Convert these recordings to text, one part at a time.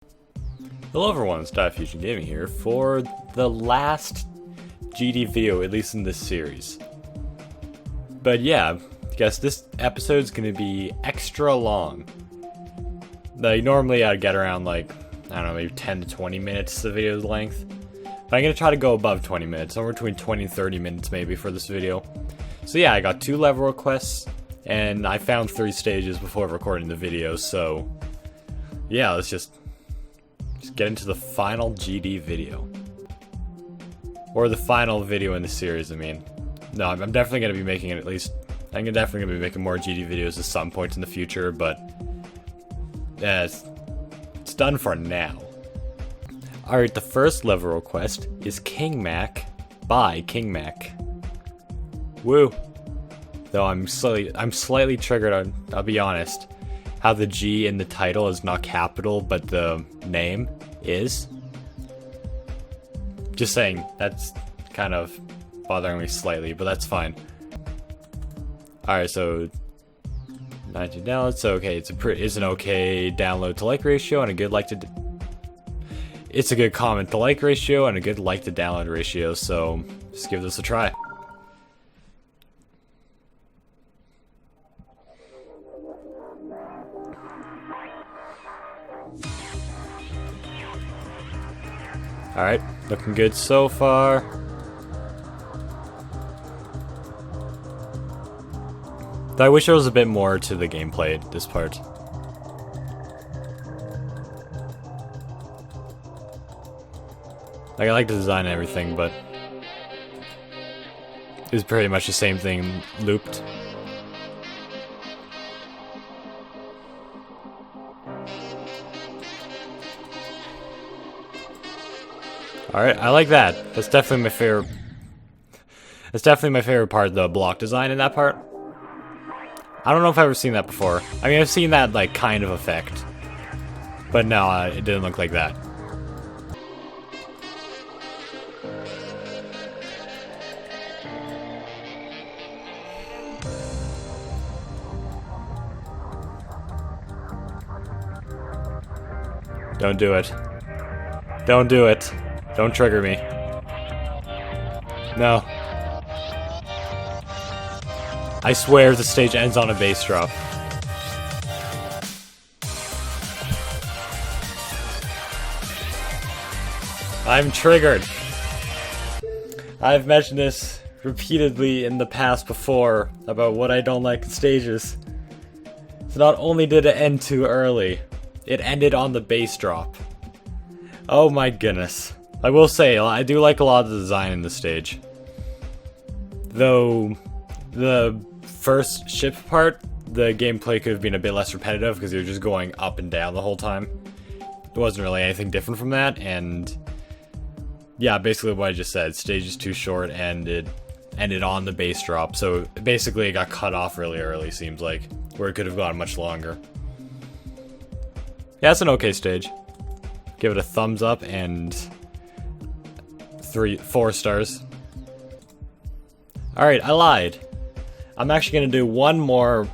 Hello everyone, it's DiFusionGaming here for the last GD video, at least in this series. But yeah, I guess this episode's gonna be extra long. Like, normally I'd get around like, I don't know, maybe 10 to 20 minutes the video's length. But I'm gonna try to go above 20 minutes, somewhere between 20 and 30 minutes maybe for this video. So yeah, I got 2 level requests, and I found 3 stages before recording the video, so yeah, let's just get into the final GD video. Or the final video in the series, I mean. No, I'm definitely going to be making it at least... I'm definitely going to be making more GD videos at some point in the future, but... yeah, it's done for now. Alright, the first level request is King Mac by King Mac. Woo! Though I'm slightly triggered on, I'll be honest, how the G in the title is not capital, but the name is. Just saying, that's kind of bothering me slightly, but that's fine. Alright, so 19 downloads, so okay, it's an okay download to like ratio and a good like to... It's a good comment to like ratio and a good like to download ratio, so just give this a try. Alright, looking good so far. Though I wish there was a bit more to the gameplay at this part. Like, I like the design and everything, but it's pretty much the same thing looped. Alright, I like that. That's definitely my favorite. That's definitely my favorite part, the block design in that part. I don't know if I've ever seen that before. I mean, I've seen that, like, kind of effect. But no, it didn't look like that. Don't do it. Don't do it. Don't trigger me. No. I swear the stage ends on a bass drop. I'm triggered. I've mentioned this repeatedly in the past before about what I don't like in stages. So not only did it end too early, it ended on the bass drop. Oh my goodness. I will say, I do like a lot of the design in the stage. Though, the first ship part, the gameplay could have been a bit less repetitive because you're just going up and down the whole time. It wasn't really anything different from that, and yeah, basically what I just said. Stage is too short and it ended on the bass drop, so basically it got cut off really early, seems like, where it could have gone much longer. Yeah, it's an okay stage. Give it a thumbs up and 4 stars. Alright, I lied. I'm actually gonna do one more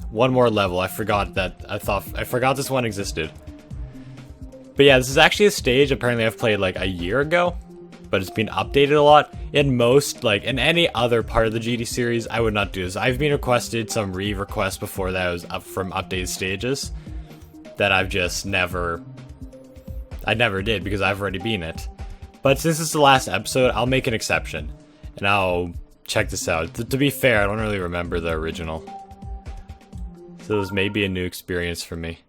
level. I forgot this one existed. But yeah, this is actually a stage apparently I've played like a year ago, but it's been updated a lot. In most, like in any other part of the GD series, I would not do this. I've been requested some re-requests before that was up from updated stages that I've just never did because I've already beaten it. But since it's the last episode, I'll make an exception, and I'll check this out. To be fair, I don't really remember the original, so this may be a new experience for me.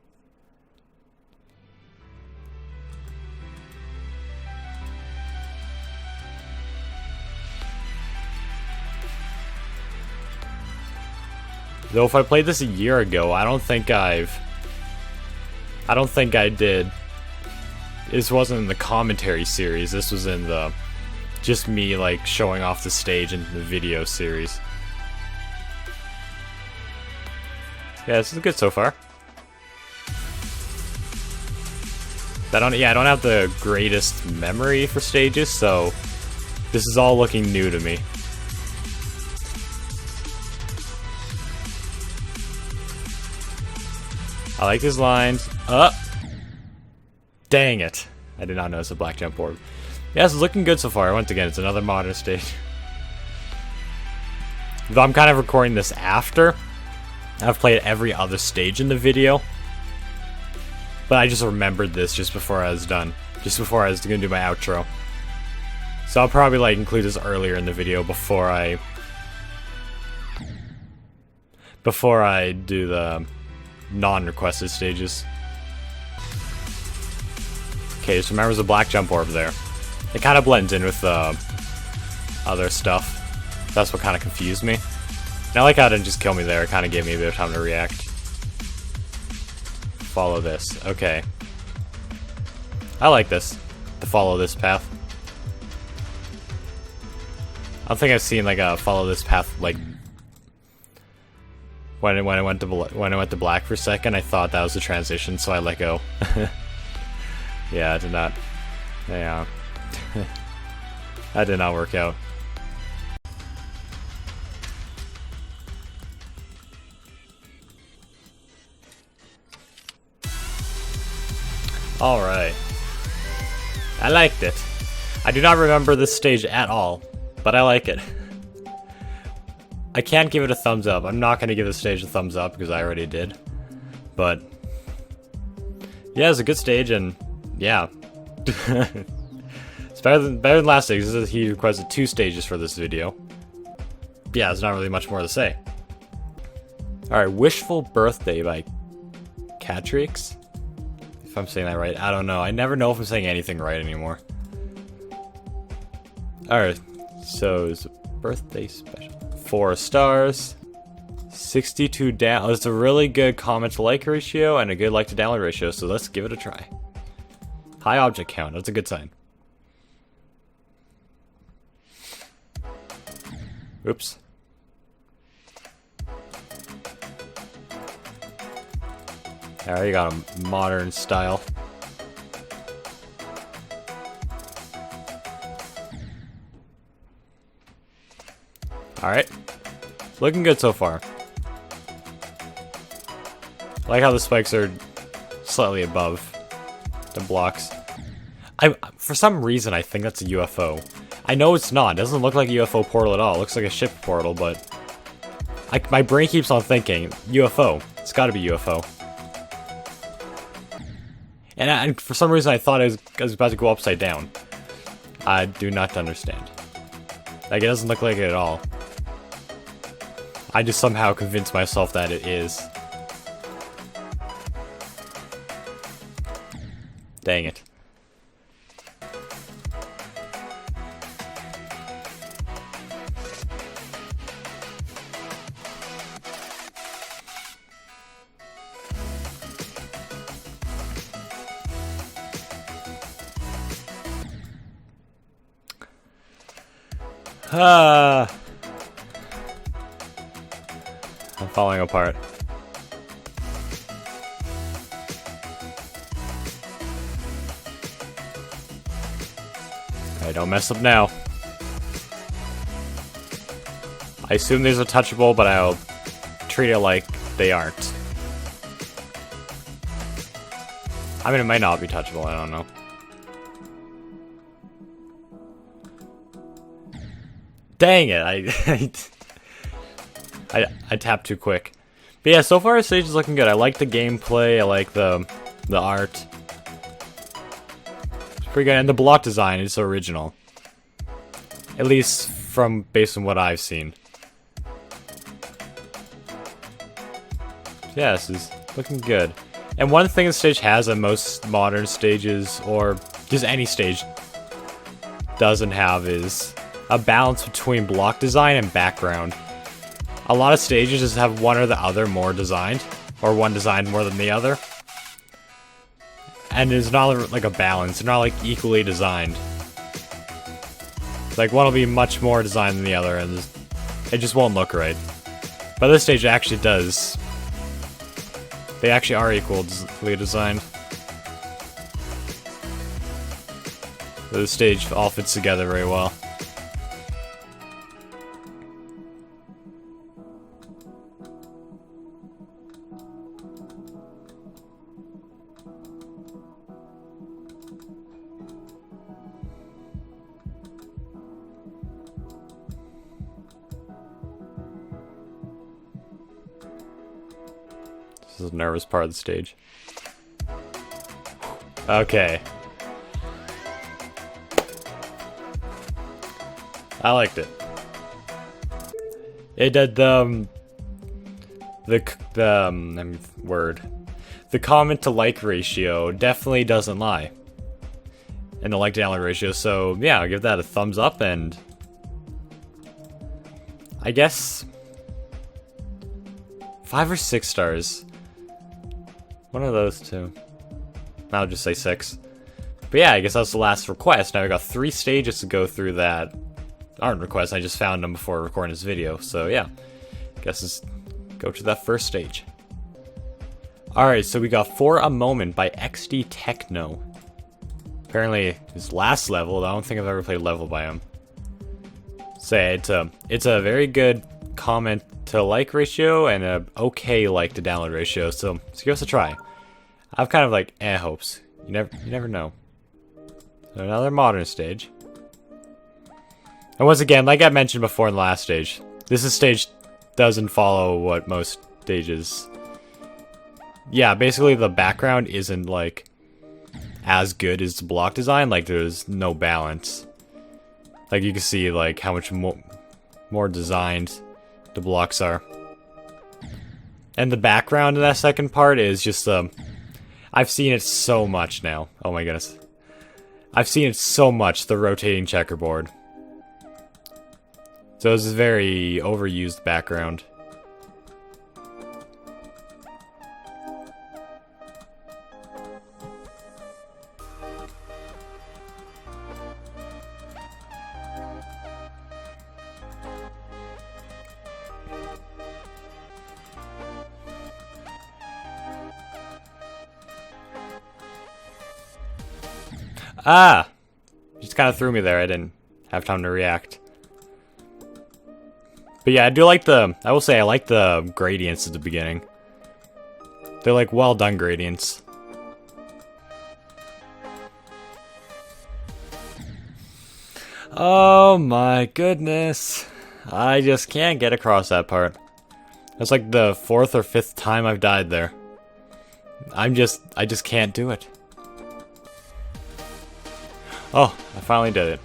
Though if I played this a year ago, I don't think I did. This wasn't in the commentary series, this was in the just me like showing off the stage in the video series. Yeah, this is good so far. I don't have the greatest memory for stages, so this is all looking new to me. I like his lines. Dang it. I did not notice a black jump orb. Yeah, it's looking good so far. Once again, it's another modern stage. Though I'm kind of recording this after I've played every other stage in the video. But I just remembered this just before I was done. Just before I was going to do my outro. So I'll probably like include this earlier in the video before I do the non-requested stages. Okay, just remember there's a black jump orb there. It kind of blends in with the other stuff. That's what kind of confused me. And I like how it didn't just kill me there. It kind of gave me a bit of time to react. Follow this. Okay. I like this. To follow this path. I don't think I've seen like a follow this path like when I went to black for a second. I thought that was the transition, so I let go. Yeah, I did not. Yeah, that did not work out. All right, I liked it. I do not remember this stage at all, but I like it. I can't give it a thumbs up. I'm not going to give the stage a thumbs up because I already did. But yeah, it's a good stage, and yeah, it's better than last stage. He requested 2 stages for this video. Yeah, there's not really much more to say. All right, Wishful Birthday by Catrix. If I'm saying that right, I don't know. I never know if I'm saying anything right anymore. Alright, so it's a birthday special. 4 stars. 62 down. It's a really good comment to like ratio and a good like to download ratio, so let's give it a try. High object count, that's a good sign. Oops. Alright, you got a modern style. Alright. Looking good so far. I like how the spikes are slightly above the blocks. For some reason, I think that's a UFO. I know it's not. It doesn't look like a UFO portal at all. It looks like a ship portal, but my brain keeps on thinking, UFO. It's gotta be UFO. And for some reason, I thought I was about to go upside down. I do not understand. Like, it doesn't look like it at all. I just somehow convinced myself that it is. Dang it. I'm falling apart. Alright, don't mess up now. I assume these are touchable, but I'll treat it like they aren't. I mean, it might not be touchable, I don't know. Dang it, I tapped too quick. But yeah, so far the stage is looking good. I like the gameplay, I like the art. It's pretty good, and the block design is original. At least from based on what I've seen. Yeah, this is looking good. And one thing the stage has that most modern stages, or just any stage, doesn't have is a balance between block design and background. A lot of stages just have one or the other more designed, or one designed more than the other. And it's not like a balance, they're not like equally designed. Like one will be much more designed than the other, and it just won't look right. But this stage actually does. They actually are equally designed. The stage all fits together very well. This is the nervous part of the stage. Okay. I liked it. It did the comment to like ratio definitely doesn't lie. And the like to download ratio, so yeah, I'll give that a thumbs up, and I guess 5 or 6 stars. One of those two. I'll just say 6. But yeah, I guess that's the last request. Now we got 3 stages to go through that aren't requests. I just found them before recording this video. So yeah, guess let's go to that first stage. Alright, so we got For a Moment by XD Techno. Apparently his last level, I don't think I've ever played a level by him. Say it's a very good comment to like ratio and a okay like to download ratio, so let's give us a try. I've kind of like hopes. You never know. So another modern stage. And once again, like I mentioned before in the last stage, this stage doesn't follow what most stages. Yeah, basically the background isn't like as good as the block design, like there's no balance. Like you can see like how much more designed the blocks are. And the background in that second part is just I've seen it so much now. Oh my goodness. I've seen it so much, the rotating checkerboard. So it's a very overused background. Ah! Just kind of threw me there. I didn't have time to react. But yeah, I will say I like the gradients at the beginning. They're like well done gradients. Oh my goodness. I just can't get across that part. That's like the 4th or 5th time I've died there. I just can't do it. Oh, I finally did it.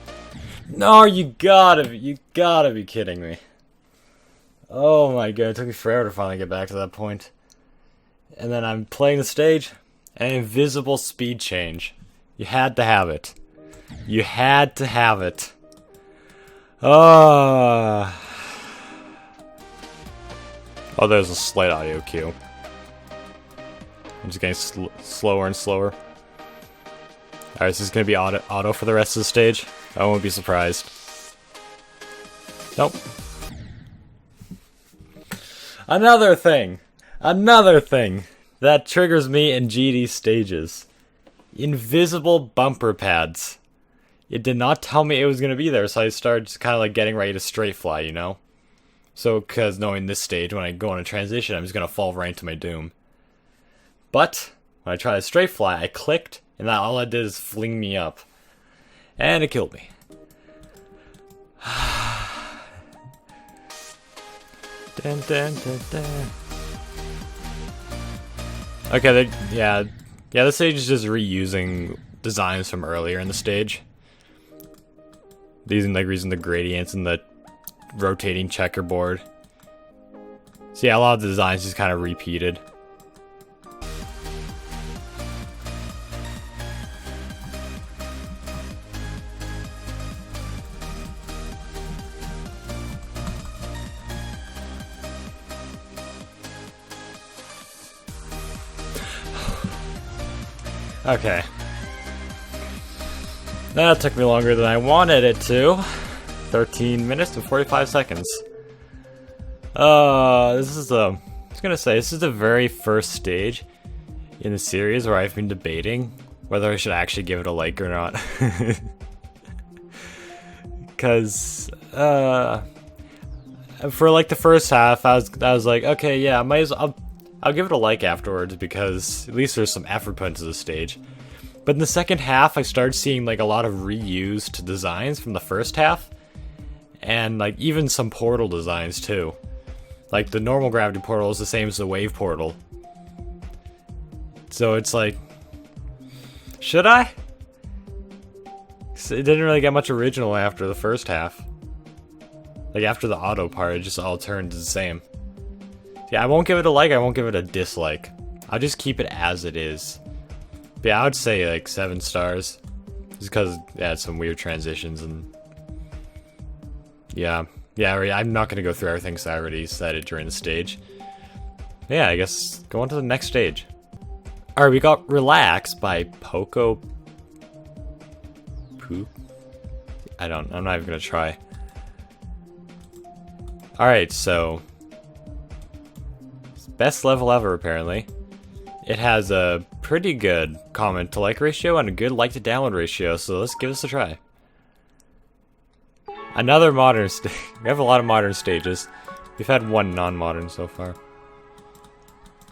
No, you gotta be kidding me. Oh my god, it took me forever to finally get back to that point. And then I'm playing the stage, an invisible speed change. You had to have it. You had to have it. Oh, there's a slight audio cue. I'm just getting slower and slower. Alright, so this is going to be auto for the rest of the stage. I won't be surprised. Nope. Another thing that triggers me in GD stages. Invisible bumper pads. It did not tell me it was going to be there, so I started just kind of like getting ready to straight fly, you know? So, because knowing this stage, when I go on a transition, I'm just going to fall right into my doom. But, when I tried to straight fly, I clicked, and that all it did is fling me up. And it killed me. Dun, dun, dun, dun. Okay, yeah, this stage is just reusing designs from earlier in the stage. Using the gradients and the rotating checkerboard. So yeah, a lot of the designs just kind of repeated. Okay. That took me longer than I wanted it to. 13 minutes and 45 seconds. This is I was gonna say, this is the very first stage in the series where I've been debating whether I should actually give it a like or not. Because, for like the first half, I was like, okay, yeah, I might as well, I'll give it a like afterwards because at least there's some effort put into the stage. But in the second half, I started seeing like a lot of reused designs from the first half. And like even some portal designs too. Like the normal gravity portal is the same as the wave portal. So it's like, should I? It didn't really get much original after the first half. Like after the auto part, it just all turned the same. Yeah, I won't give it a like, I won't give it a dislike. I'll just keep it as it is. But yeah, I would say like 7 stars. Just because it had some weird transitions and... Yeah, I'm not gonna go through everything because I already said it during the stage. Yeah, I guess go on to the next stage. Alright, we got Relax by Poco... Poop? I'm not even gonna try. Alright, so... Best level ever, apparently. It has a pretty good comment to like ratio and a good like to download ratio, so let's give this a try. Another modern stage. We have a lot of modern stages. We've had one non-modern so far.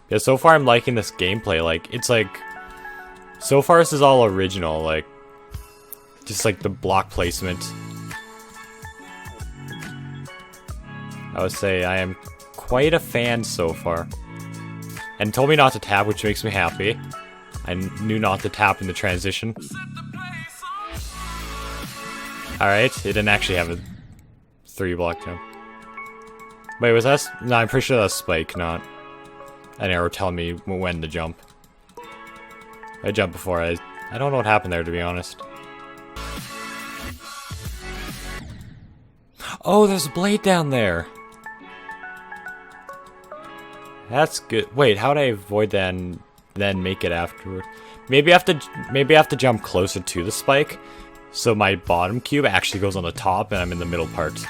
Yeah, so far I'm liking this gameplay. Like, it's like... So far this is all original, like... Just like the block placement. I would say I am quite a fan so far. And told me not to tap, which makes me happy. I knew not to tap in the transition. Alright, it didn't actually have a 3-block jump. Wait, was that... No, I'm pretty sure that's Spike, not an arrow telling me when to jump. I jumped before. I don't know what happened there, to be honest. Oh, there's a blade down there! That's good. Wait, how would I avoid that and then make it afterward? Maybe I have to jump closer to the spike, so my bottom cube actually goes on the top and I'm in the middle part.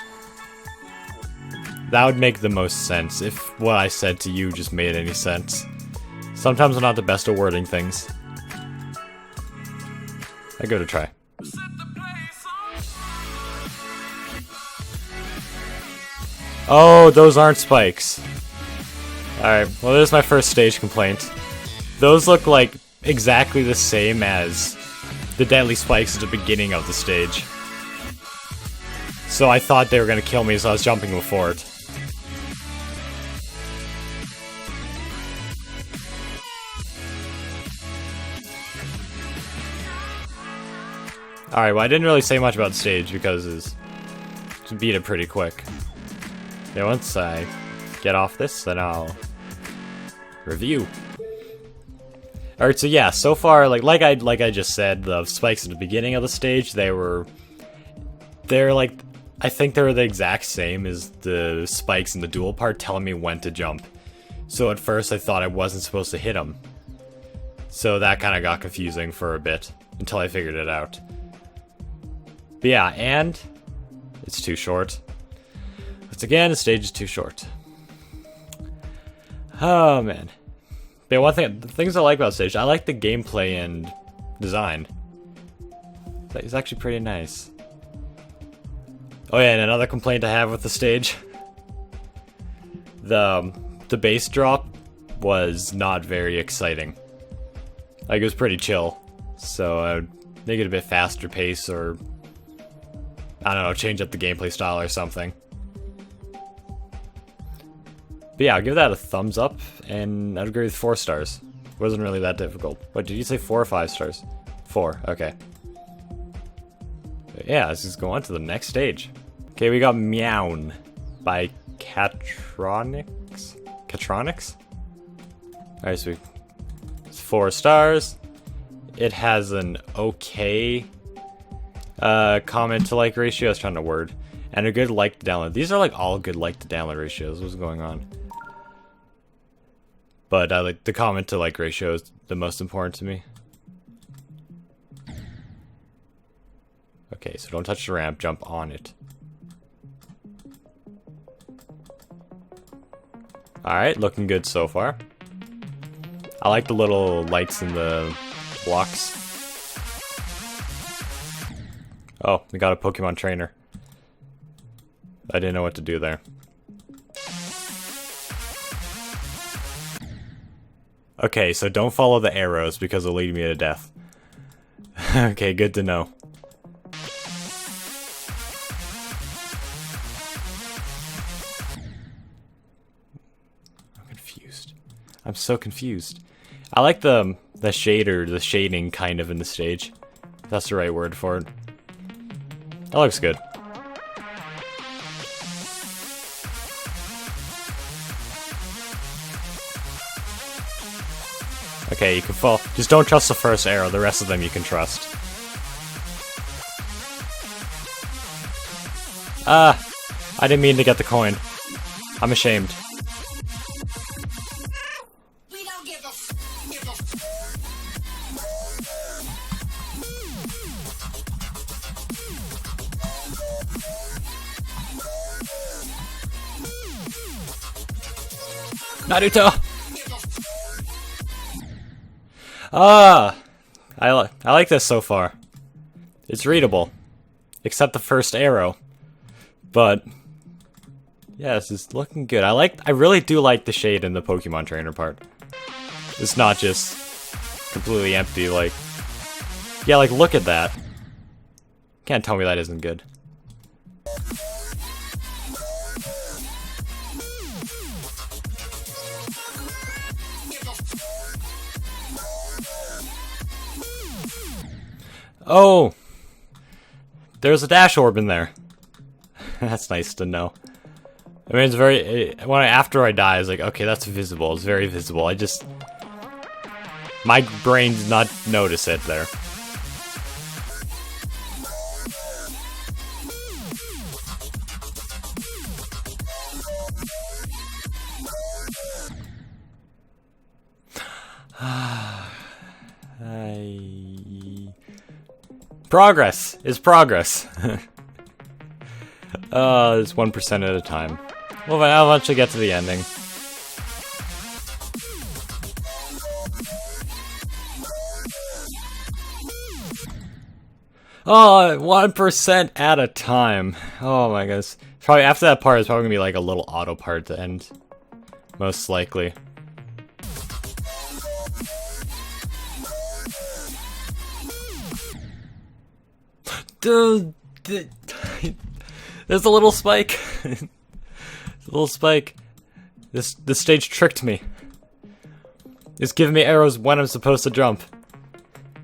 That would make the most sense if what I said to you just made any sense. Sometimes I'm not the best at wording things. I go to try. Oh, those aren't spikes. Alright, well there's my first stage complaint. Those look like exactly the same as the deadly spikes at the beginning of the stage. So I thought they were gonna kill me, so I was jumping before it. Alright, well I didn't really say much about the stage because it's to beat it pretty quick. Yeah, once I get off this, then I'll review. Alright, so yeah, so far, like I just said, the spikes at the beginning of the stage, they're like, I think they're the exact same as the spikes in the dual part telling me when to jump. So at first I thought I wasn't supposed to hit them. So that kind of got confusing for a bit, until I figured it out. But yeah, and it's too short. Once again, the stage is too short. Oh man. But one thing, the things I like about stage, I like the gameplay and design. It's actually pretty nice. Oh yeah, and another complaint I have with the stage. The bass drop was not very exciting. Like, it was pretty chill. So I would make it a bit faster pace, or I don't know, change up the gameplay style or something. But yeah, I'll give that a thumbs up, and I'd agree with 4 stars. It wasn't really that difficult. What, did you say 4 or 5 stars? 4, okay. But yeah, let's just go on to the next stage. Okay, we got Meown by Catronics? Catronics? Alright, so it's 4 stars. It has an okay comment to like ratio. I was trying to word. And a good like to download. These are like all good like to download ratios. What's going on? But like the comment to like ratio is the most important to me. Okay, so don't touch the ramp, jump on it. Alright, looking good so far. I like the little lights in the blocks. Oh, we got a Pokemon trainer. I didn't know what to do there. Okay, so don't follow the arrows because it'll lead me to death. Okay, good to know. I'm confused. I'm so confused. I like the shader, the shading kind of in the stage. That's the right word for it. That looks good. Okay, you can fall. Just don't trust the first arrow. The rest of them you can trust. Ah! I didn't mean to get the coin. I'm ashamed. Naruto! Ah! I like this so far. It's readable. Except the first arrow. But yeah, this is looking good. I really do like the shade in the Pokemon Trainer part. It's not just completely empty, like... Yeah, like, look at that. Can't tell me that isn't good. Oh! There's a dash orb in there. That's nice to know. I mean, it's very... after I die, I was like, okay, that's visible. It's very visible. I just... My brain did not notice it there. Progress is progress. It's 1% at a time. Well, I'll eventually get to the ending. Oh, 1% at a time. Oh my goodness. Probably after that part, it's probably gonna be like a little auto part to end. Most likely. Dude, there's a little spike. There's a little spike. This stage tricked me. It's giving me arrows when I'm supposed to jump.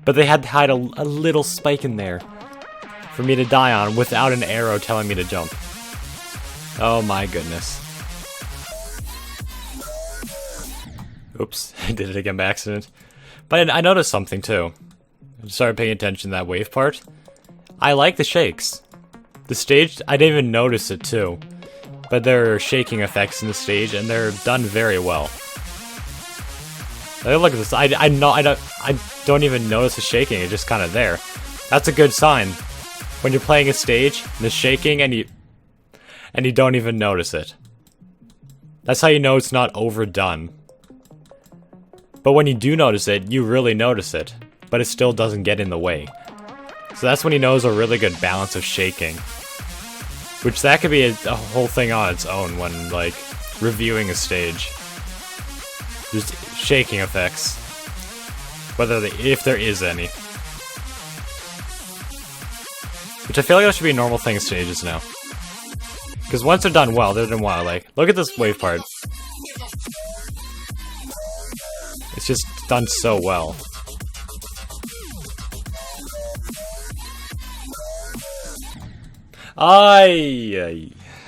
But they had to hide a little spike in there for me to die on without an arrow telling me to jump. Oh my goodness. Oops, I did it again by accident. But I noticed something too. I started paying attention to that wave part. I like the shakes. The stage, I didn't even notice it too. But there are shaking effects in the stage and they're done very well. Like, look at this, I don't even notice the shaking, it's just kind of there. That's a good sign. When you're playing a stage, the shaking and you don't even notice it. That's how you know it's not overdone. But when you do notice it, you really notice it. But it still doesn't get in the way. So that's when he knows a really good balance of shaking. Which that could be a whole thing on its own when, like, reviewing a stage. Just shaking effects. If there is any. Which I feel like that should be a normal thing in stages now. Because once they're done well, they're done well. Like, look at this wave part. It's just done so well.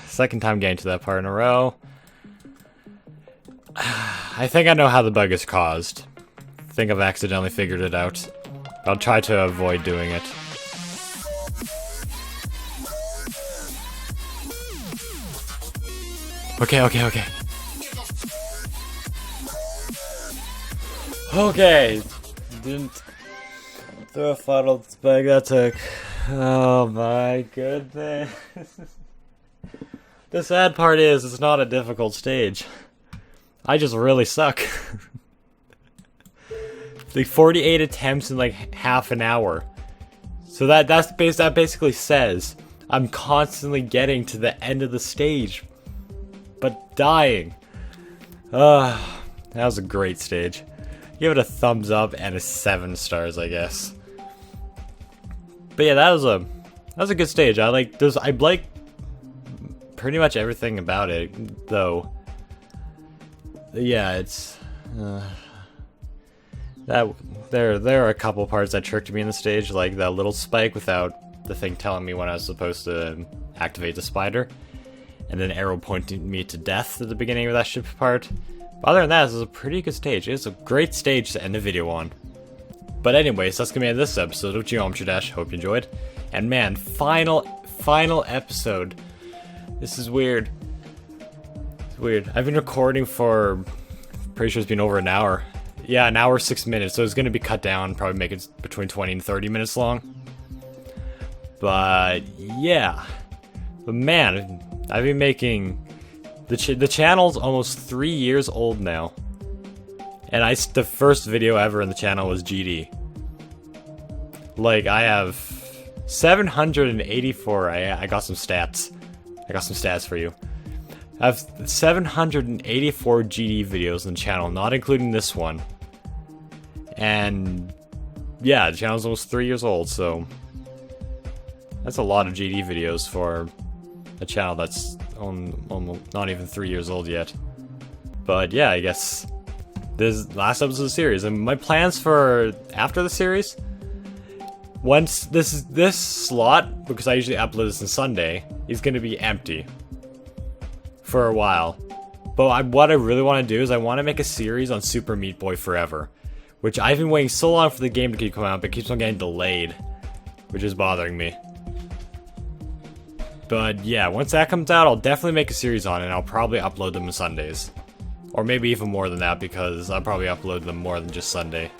Second time getting to that part in a row. I think I know how the bug is caused. I think I've accidentally figured it out. I'll try to avoid doing it. Okay. Okay. Didn't throw a funnel spike that took. Oh my goodness. The sad part is, it's not a difficult stage. I just really suck. Like 48 attempts in like half an hour. So that basically says I'm constantly getting to the end of the stage, but dying. That was a great stage. Give it a thumbs up and a 7 stars, I guess. But yeah, that was a good stage. I like pretty much everything about it, though. Yeah, it's That there are a couple parts that tricked me in the stage, like that little spike without the thing telling me when I was supposed to activate the spider, and then arrow pointing me to death at the beginning of that ship part. But other than that, this is a pretty good stage. It's a great stage to end the video on. But anyways, that's gonna be this episode of Geometry Dash. Hope you enjoyed. And man, final episode. This is weird. It's weird. I've been recording for, pretty sure it's been over an hour. Yeah, an hour 6 minutes, so it's gonna be cut down, probably make it between 20 and 30 minutes long. But yeah. But man, I've been making the channel's almost 3 years old now. And the first video ever in the channel was GD. Like, I have 784, I got some stats. I got some stats for you. I have 784 GD videos on the channel, not including this one. And yeah, the channel's almost 3 years old, so that's a lot of GD videos for a channel that's almost not even 3 years old yet. But yeah, I guess this is the last episode of the series, and my plans for after the series, once this slot, because I usually upload this on Sunday, is going to be empty for a while. But what I really want to do is I want to make a series on Super Meat Boy Forever, which I've been waiting so long for the game to keep coming out, but it keeps on getting delayed, which is bothering me. But yeah, once that comes out, I'll definitely make a series on it, and I'll probably upload them on Sundays. Or maybe even more than that, because I'll probably upload them more than just Sunday.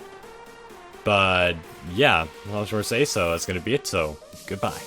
But yeah, I was going to say so. That's going to be it, so goodbye.